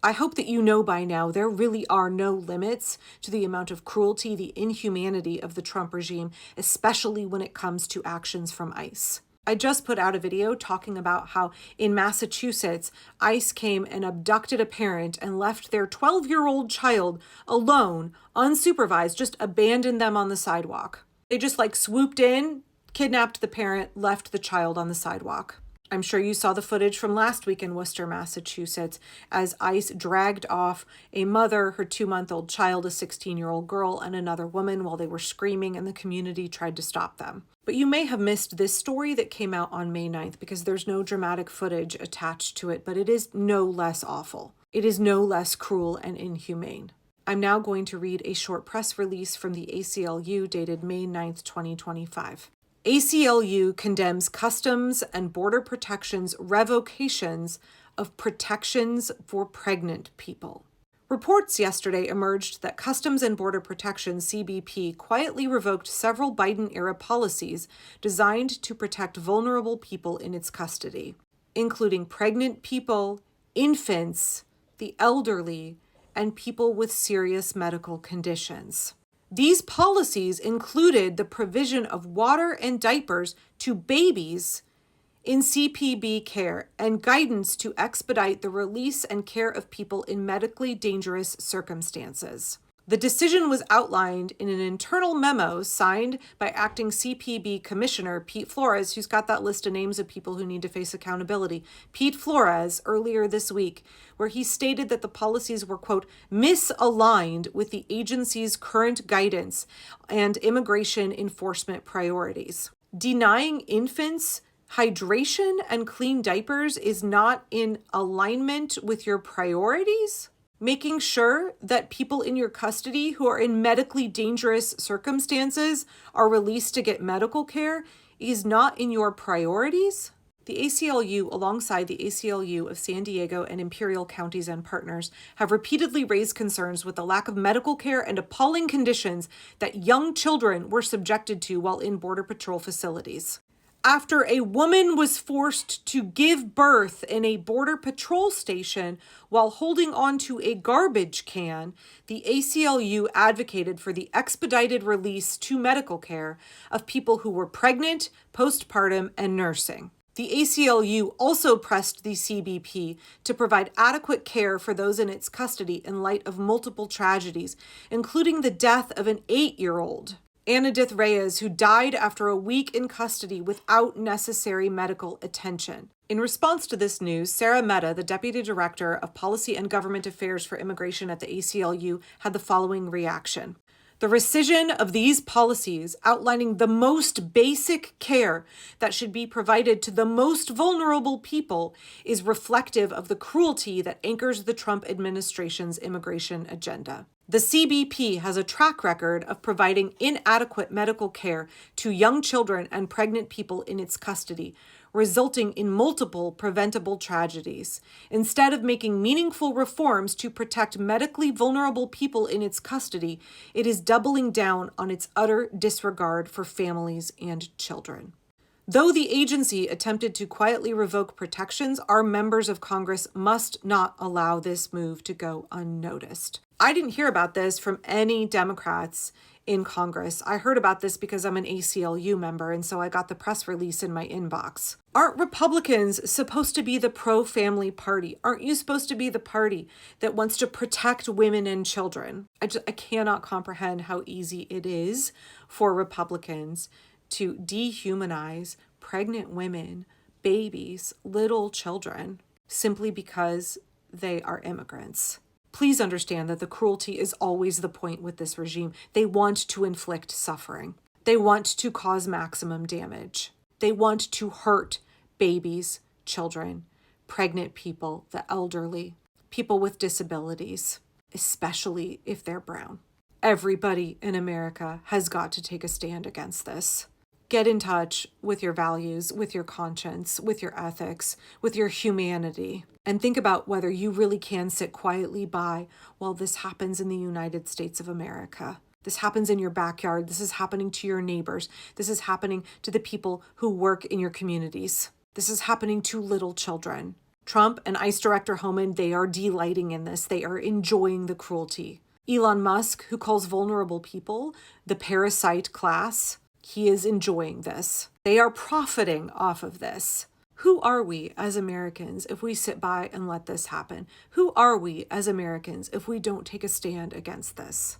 I hope that you know by now there really are no limits to the amount of cruelty, the inhumanity of the Trump regime, especially when it comes to actions from ICE. I just put out a video talking about how in Massachusetts, ICE came and abducted a parent and left their 12-year-old child alone, unsupervised, just abandoned them on the sidewalk. They just swooped in, kidnapped the parent, left the child on the sidewalk. I'm sure you saw the footage from last week in Worcester, Massachusetts, as ICE dragged off a mother, her 2-month-old child, a 16-year-old girl, and another woman while they were screaming and the community tried to stop them. But you may have missed this story that came out on May 9th because there's no dramatic footage attached to it, but it is no less awful. It is no less cruel and inhumane. I'm now going to read a short press release from the ACLU dated May 9th, 2025. ACLU condemns Customs and Border Protection's revocations of protections for pregnant people. Reports yesterday emerged that Customs and Border Protection, CBP, quietly revoked several Biden-era policies designed to protect vulnerable people in its custody, including pregnant people, infants, the elderly, and people with serious medical conditions. These policies included the provision of water and diapers to babies in CPB care and guidance to expedite the release and care of people in medically dangerous circumstances. The decision was outlined in an internal memo signed by acting CPB Commissioner Pete Flores, who's got that list of names of people who need to face accountability, Pete Flores, earlier this week, where he stated that the policies were, quote, misaligned with the agency's current guidance and immigration enforcement priorities. Denying infants hydration and clean diapers is not in alignment with your priorities? Making sure that people in your custody who are in medically dangerous circumstances are released to get medical care is not in your priorities? The ACLU, alongside the ACLU of San Diego and Imperial Counties and partners, have repeatedly raised concerns with the lack of medical care and appalling conditions that young children were subjected to while in Border Patrol facilities. After a woman was forced to give birth in a Border Patrol station while holding onto a garbage can, the ACLU advocated for the expedited release to medical care of people who were pregnant, postpartum, and nursing. The ACLU also pressed the CBP to provide adequate care for those in its custody in light of multiple tragedies, including the death of an 8-year-old. Anadith Reyes, who died after a week in custody without necessary medical attention. In response to this news, Sarah Mehta, the Deputy Director of Policy and Government Affairs for Immigration at the ACLU, had the following reaction. The rescission of these policies outlining the most basic care that should be provided to the most vulnerable people is reflective of the cruelty that anchors the Trump administration's immigration agenda. The CBP has a track record of providing inadequate medical care to young children and pregnant people in its custody, resulting in multiple preventable tragedies. Instead of making meaningful reforms to protect medically vulnerable people in its custody, it is doubling down on its utter disregard for families and children. Though the agency attempted to quietly revoke protections, our members of Congress must not allow this move to go unnoticed. I didn't hear about this from any Democrats in Congress. I heard about this because I'm an ACLU member, and so I got the press release in my inbox. Aren't Republicans supposed to be the pro-family party? Aren't you supposed to be the party that wants to protect women and children? I cannot comprehend how easy it is for Republicans to dehumanize pregnant women, babies, little children, simply because they are immigrants. Please understand that the cruelty is always the point with this regime. They want to inflict suffering. They want to cause maximum damage. They want to hurt babies, children, pregnant people, the elderly, people with disabilities, especially if they're brown. Everybody in America has got to take a stand against this. Get in touch with your values, with your conscience, with your ethics, with your humanity, and think about whether you really can sit quietly by while this happens in the United States of America. This happens in your backyard. This is happening to your neighbors. This is happening to the people who work in your communities. This is happening to little children. Trump and ICE Director Homan, they are delighting in this. They are enjoying the cruelty. Elon Musk, who calls vulnerable people the parasite class, he is enjoying this. They are profiting off of this. Who are we as Americans if we sit by and let this happen? Who are we as Americans if we don't take a stand against this?